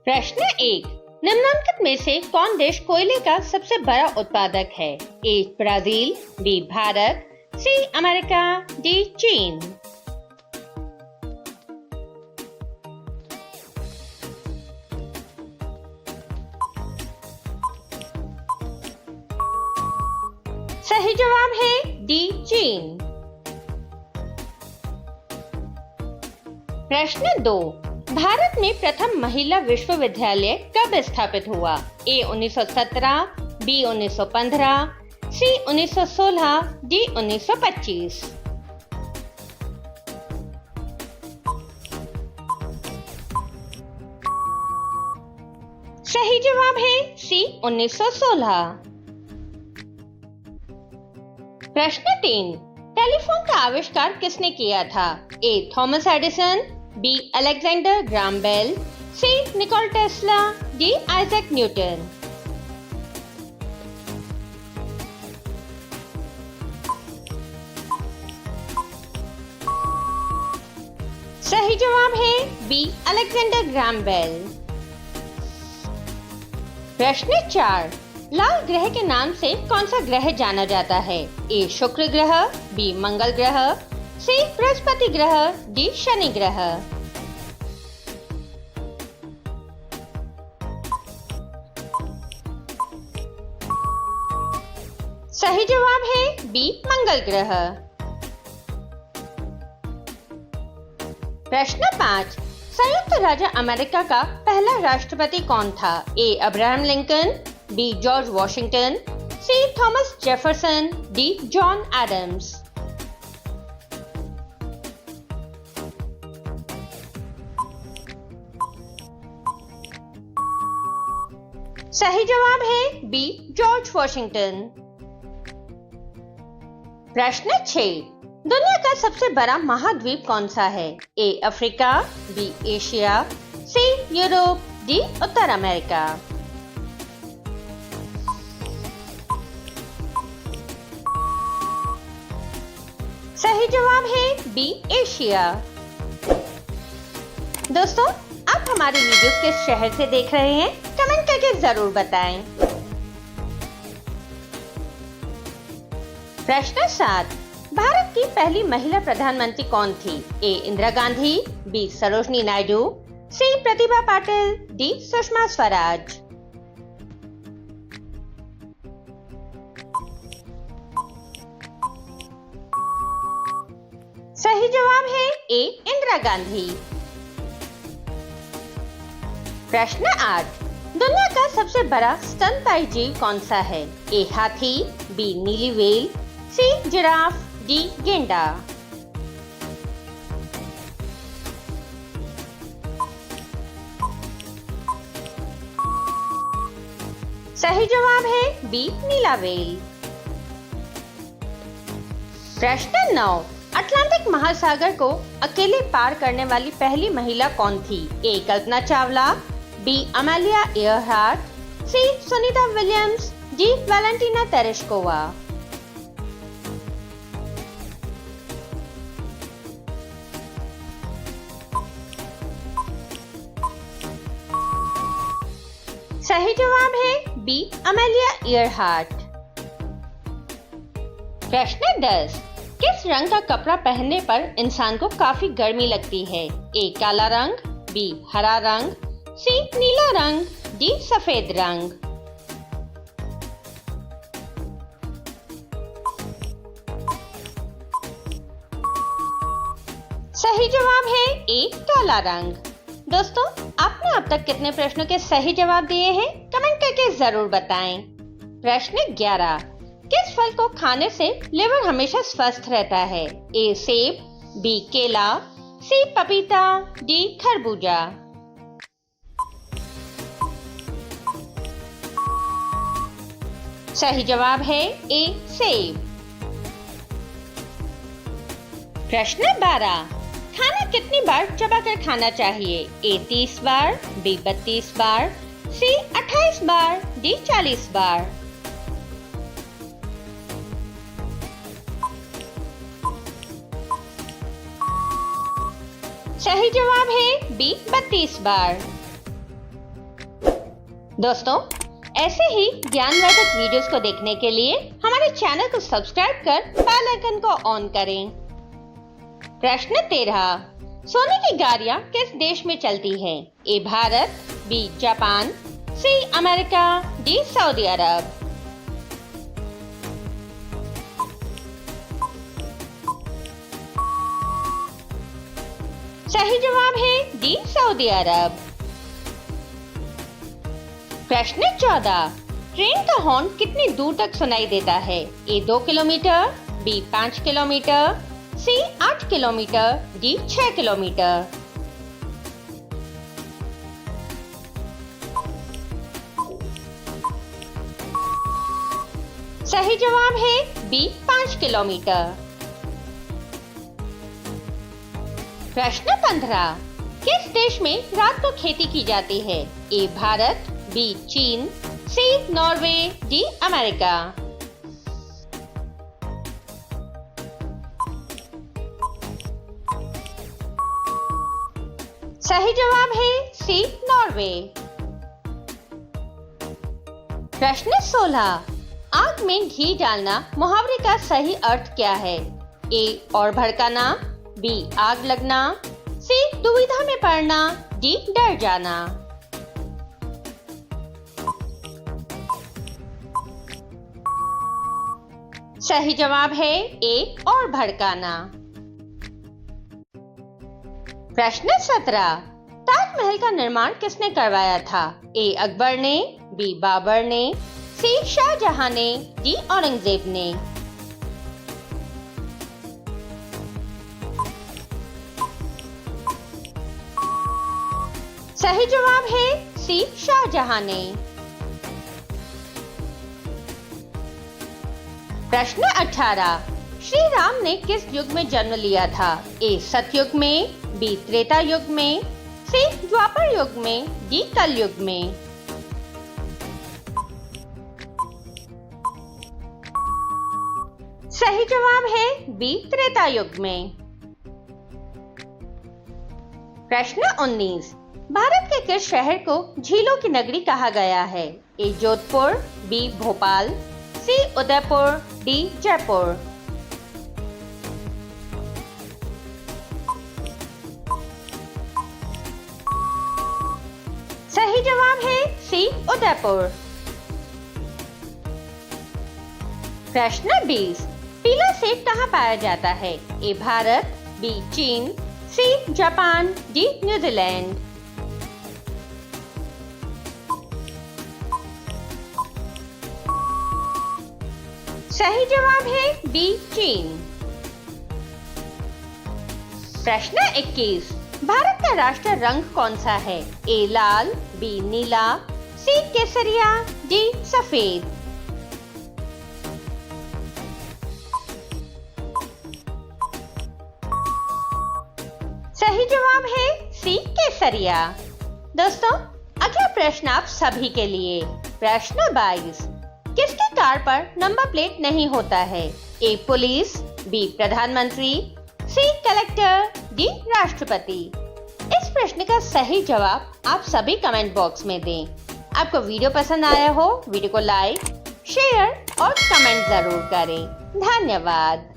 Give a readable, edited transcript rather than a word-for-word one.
प्रश्न 1। निम्नलिखित में से कौन देश कोयले का सबसे बड़ा उत्पादक है? A Brazil, B Bharat, C America, D चीन। सही जवाब है डी चीन। प्रश्न 2। भारत में प्रथम महिला विश्वविद्यालय कब स्थापित हुआ? ए 1917, बी 1915, सी 1916, डी 1925। सही जवाब है सी 1916। प्रश्न 3। टेलीफोन का आविष्कार किसने किया था? A Thomas Edison, B Alexander Graham Bell, C Nikola Tesla, D Isaac Newton. सही जवाब है बी अलेक्जेंडर ग्राहम बेल। प्रश्न 4। लाल ग्रह के नाम से कौन सा ग्रह जाना जाता है? ए शुक्र ग्रह, बी मंगल ग्रह, सी बृहस्पति ग्रह, डी शनि ग्रह। सही जवाब है बी मंगल ग्रह। प्रश्न 5। संयुक्त राज्य अमेरिका का पहला राष्ट्रपति कौन था? A Abraham Lincoln, B George Washington, C Thomas Jefferson, D John Adams. सही जवाब है बी जॉर्ज वॉशिंगटन। प्रश्न 6। दुनिया का सबसे बड़ा महाद्वीप कौन सा है? A Africa, B Asia, C Europe, D उत्तर अमेरिका। सही जवाब है बी एशिया। दोस्तों, आप हमारे वीडियो किस शहर से देख रहे हैं? कमेंट करके जरूर बताएं। प्रश्न 7। भारत की पहली महिला प्रधानमंत्री कौन थी? ए इंदिरा गांधी, बी सरोजिनी नायडू, सी प्रतिभा पाटिल, डी सुषमा स्वराज। सही जवाब है ए इंदिरा गांधी। प्रश्न 8। दुनिया का सबसे बड़ा स्तनपायी जीव कौन सा है? ए हाथी, बी नीली व्हेल, सी जिराफ, डी गेंडा। सही जवाब है बी नीला व्हेल। प्रश्न 9। अटलांटिक महासागर को अकेले पार करने वाली पहली महिला कौन थी? ए Kalpana Chawla, B Amelia Earhart, सी सुनीता विलियम्स, डी वैलेंटीना तेरेश्कोवा। सही जवाब है बी अमेलिया इयरहार्ट। प्रश्न 10। किस रंग का कपड़ा पहनने पर इंसान को काफी गर्मी लगती है? ए काला रंग, बी हरा रंग, सी नीला रंग, डी सफेद रंग। सही जवाब है ए काला रंग। दोस्तों, आपने अब तक कितने प्रश्नों के सही जवाब दिए हैं? कमेंट करके जरूर बताएं। प्रश्न 11। किस फल को खाने से लिवर हमेशा स्वस्थ रहता है? ए सेब, बी केला, सी पपीता, डी खरबूजा। सही जवाब है ए सेब। प्रश्न 12। खाना कितनी बार चबाकर खाना चाहिए? ए 30 बार, बी 32 बार, सी 28 बार, डी 40 बार। सही जवाब है बी 32 बार। दोस्तों, ऐसे ही ज्ञानवर्धक वीडियोस को देखने के लिए हमारे चैनल को सब्सक्राइब कर बेल आइकन को ऑन करें। प्रश्न 13। सोने की गाड़ियां किस देश में चलती हैं? A Bharat, B Japan, C America, D Saudi Arab. सही जवाब है डी सऊदी अरब। प्रश्न 14। ट्रेन का हॉर्न कितनी दूर तक सुनाई देता है? ए 2 किलोमीटर, बी 5 किलोमीटर, सी 8 किलोमीटर, डी 6 किलोमीटर। सही जवाब है बी 5 किलोमीटर। प्रश्न 15। किस देश में रात को खेती की जाती है? ए भारत, बी चीन, सी नॉर्वे, डी अमेरिका। सही जवाब है सी नॉर्वे। प्रश्न 16। आग में घी डालना मुहावरे का सही अर्थ क्या है? ए और भड़काना, बी आग लगना, सी दुविधा में पड़ना, डी डर जाना। सही जवाब है ए और भड़काना। प्रश्न 17। ताजमहल का निर्माण किसने करवाया था? ए अकबर ने, बी बाबर ने, सी शाहजहां ने, डी औरंगजेब ने। सही जवाब है सी शाहजहां ने। प्रश्न 18। श्री राम ने किस युग में जन्म लिया था? ए सतयुग में, बी त्रेता युग में, सी द्वापर युग में, डी कलयुग में। सही जवाब है बी त्रेता युग में। प्रश्न 19। भारत के किस शहर को झीलों की नगरी कहा गया है? ए जोधपुर, बी भोपाल, सी उदयपुर, डी जयपुर। सही जवाब है सी उदयपुर। प्रश्न 20। पीला सेब कहाँ पाया जाता है? ए भारत, बी चीन, सी जापान, डी न्यूजीलैंड। सही जवाब है बी चीन। प्रश्न 21। भारत का राष्ट्रीय रंग कौन सा है? ए लाल, बी नीला, सी केसरिया, डी सफेद। सही जवाब है सी केसरिया। दोस्तों, अगला प्रश्न आप सभी के लिए। प्रश्न 22। किसकी कार पर नंबर प्लेट नहीं होता है? ए पुलिस, बी प्रधानमंत्री, सी कलेक्टर, डी राष्ट्रपति। इस प्रश्न का सही जवाब आप सभी कमेंट बॉक्स में दें। आपको वीडियो पसंद आया हो, वीडियो को लाइक, शेयर और कमेंट जरूर करें। धन्यवाद।